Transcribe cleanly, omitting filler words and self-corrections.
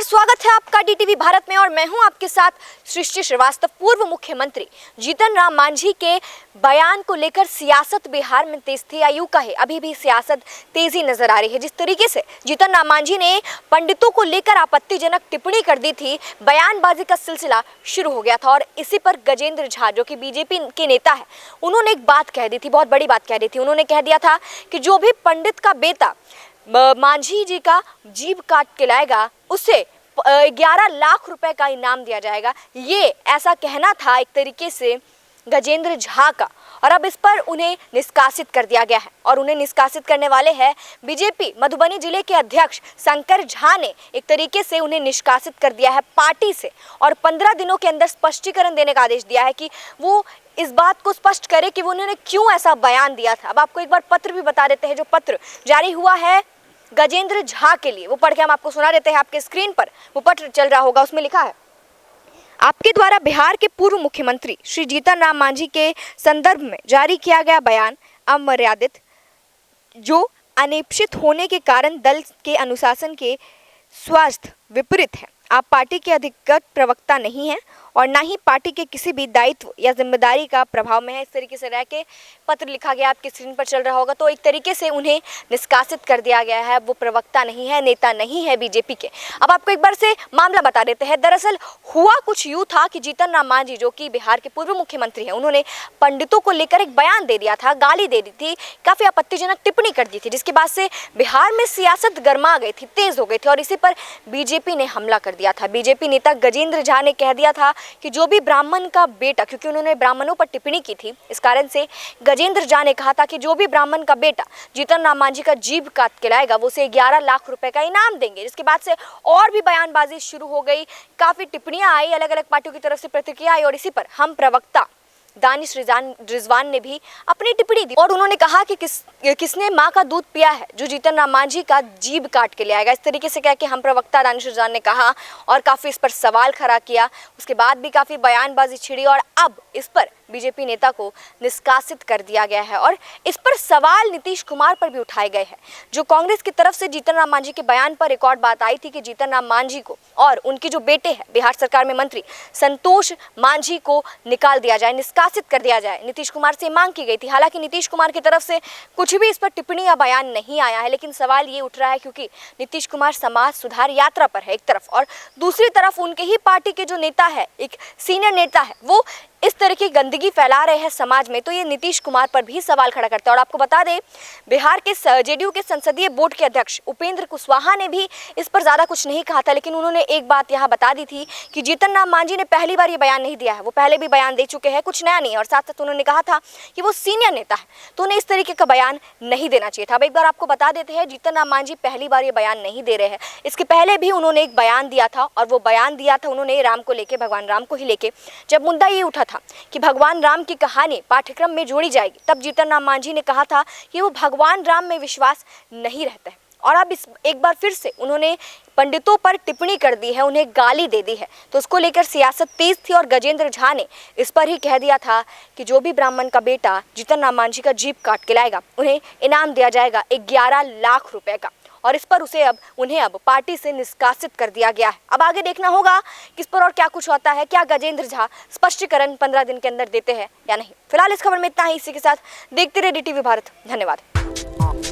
स्वागत है आपका डीटीवी भारत में और मैं हूं आपके साथ सृष्टि श्रीवास्तव। पूर्व मुख्यमंत्री जीतन राम मांझी के बयान को लेकर सियासत बिहार में तेज थी, या यूं कहे अभी भी सियासत तेजी नजर आ रही है। जिस तरीके से जीतन राम मांझी ने पंडितों को लेकर आपत्तिजनक टिप्पणी कर दी थी, बयानबाजी का सिलसिला शुरू हो गया था और इसी पर गजेंद्र झा, जो कि बीजेपी के नेता है, उन्होंने एक बात कह दी थी, बहुत बड़ी बात कह दी थी। उन्होंने कह दिया था कि जो भी पंडित का बेटा मांझी जी का जीभ काट के लाएगा उसे 11 लाख रुपए का इनाम दिया जाएगा। ये ऐसा कहना था एक तरीके से गजेंद्र झा का, और अब इस पर उन्हें निष्कासित कर दिया गया है। और उन्हें निष्कासित करने वाले हैं बीजेपी मधुबनी जिले के अध्यक्ष शंकर झा ने एक तरीके से उन्हें निष्कासित कर दिया है पार्टी से, और 15 दिनों के अंदर स्पष्टीकरण देने का आदेश दिया है कि वो इस बात को स्पष्ट करे कि वो उन्होंने क्यों ऐसा बयान दिया था। अब आपको एक बार पत्र भी बता देते हैं, जो पत्र जारी हुआ है गजेंद्र झा के लिए, वो पढ़ के हम आपको सुना देते हैं। आपके स्क्रीन पर वो पत्र चल रहा होगा, उसमें लिखा है, आपके द्वारा बिहार के पूर्व मुख्यमंत्री श्री जीतन राम मांझी के संदर्भ में जारी किया गया बयान अमर्यादित, जो अनिश्चित होने के कारण दल के अनुशासन के स्वास्थ्य विपरीत है। आप पार्टी के अधिकृत प्रवक्ता नहीं हैं और ना ही पार्टी के किसी भी दायित्व या जिम्मेदारी का प्रभाव में है। इस तरीके से रह के पत्र लिखा गया, आपकी स्क्रीन पर चल रहा होगा। तो एक तरीके से उन्हें निष्कासित कर दिया गया है, वो प्रवक्ता नहीं है, नेता नहीं है बीजेपी के। अब आपको एक बार से मामला बता देते हैं। दरअसल हुआ कुछ यूँ था कि जीतन राम मांझी, जो कि बिहार के पूर्व मुख्यमंत्री हैं, उन्होंने पंडितों को लेकर एक बयान दे दिया था, गाली दे दी थी, काफ़ी आपत्तिजनक टिप्पणी कर दी थी, जिसके बाद से बिहार में सियासत गर्मा गई थी, तेज हो गई थी, और इसी पर बीजेपी ने हमला कर दिया था। बीजेपी नेता गजेंद्र झा ने कह दिया था कि जो भी ब्राह्मण का बेटा, क्योंकि उन्होंने ब्राह्मणों पर टिप्पणी की थी, इस कारण से गजेंद्र झा ने कहा था कि जो भी ब्राह्मण का बेटा जीतन राम मांझी का जीभ काट के लाएगा वो उसे 11 लाख रुपए का इनाम देंगे। जिसके बाद से और भी बयानबाजी शुरू हो गई, काफी टिप्पणियां आई, अलग अलग पार्टियों की तरफ से प्रतिक्रिया आई, और इसी पर हम प्रवक्ता दानिश रिजवान ने भी अपनी टिप्पणी दी और उन्होंने कहा कि किसने माँ का दूध पिया है जो जीतन राम मांझी का जीभ काट के ले आएगा। इस तरीके से कह के हम प्रवक्ता दानिश रिजवान ने कहा और काफ़ी इस पर सवाल खड़ा किया। उसके बाद भी काफ़ी बयानबाजी छिड़ी और अब इस पर बीजेपी नेता को निष्कासित कर दिया गया है। और इस पर सवाल नीतीश कुमार पर भी उठाए गए हैं। जो कांग्रेस की तरफ से जीतन राम मांझी के बयान पर एक और बात आई थी कि जीतन राम मांझी को और उनके जो बेटे हैं बिहार सरकार में मंत्री संतोष मांझी को निकाल दिया जाए, निष्कासित कर दिया जाए। नीतीश कुमार से मांग की गई थी। हालांकि नीतीश कुमार की तरफ से कुछ भी इस पर टिप्पणी या बयान नहीं आया है, लेकिन सवाल ये उठ रहा है क्योंकि नीतीश कुमार समाज सुधार यात्रा पर है एक तरफ, और दूसरी तरफ उनके ही पार्टी के जो नेता है, एक सीनियर नेता है, वो इस तरह की गंदगी फैला रहे हैं समाज में। तो ये नीतीश कुमार पर भी सवाल खड़ा करता है। और आपको बता दें, बिहार के जेडीयू के संसदीय बोर्ड के अध्यक्ष उपेंद्र कुशवाहा ने भी इस पर ज़्यादा कुछ नहीं कहा था, लेकिन उन्होंने एक बात यहाँ बता दी थी कि जीतन राम मांझी ने पहली बार ये बयान नहीं दिया है, वो पहले भी बयान दे चुके हैं, कुछ नया नहीं है। और साथ साथ उन्होंने कहा था कि वो सीनियर नेता है, तो उन्हें इस तरीके का बयान नहीं देना चाहिए था। अब एक बार आपको बता देते हैं, जीतन राम मांझी पहली बार ये बयान नहीं दे रहे हैं। इसके पहले भी उन्होंने एक बयान दिया था, और वो बयान दिया था उन्होंने राम को लेके, भगवान राम को ही लेके। जब मुद्दा ये उठा था कि भगवान राम की कहानी पाठ्यक्रम में जोड़ी जाएगी, तब जीतन राम मांझी ने कहा था कि वो भगवान राम में विश्वास नहीं रहता है। और अब एक बार फिर से उन्होंने पंडितों पर टिप्पणी कर दी है, उन्हें गाली दे दी है। तो उसको लेकर सियासत तेज थी और गजेंद्र झा ने इस पर ही कह दिया था कि जो भी ब्राह्मण का बेटा जीतन राम मांझी का जीभ काट के लाएगा उन्हें इनाम दिया जाएगा 11 लाख रुपए का। और इस पर उन्हें अब पार्टी से निष्कासित कर दिया गया है। अब आगे देखना होगा किस पर और क्या कुछ होता है, क्या गजेंद्र झा स्पष्टीकरण 15 दिन के अंदर देते हैं या नहीं। फिलहाल इस खबर में इतना ही। इसी के साथ देखते रहे डीटीवी भारत। धन्यवाद।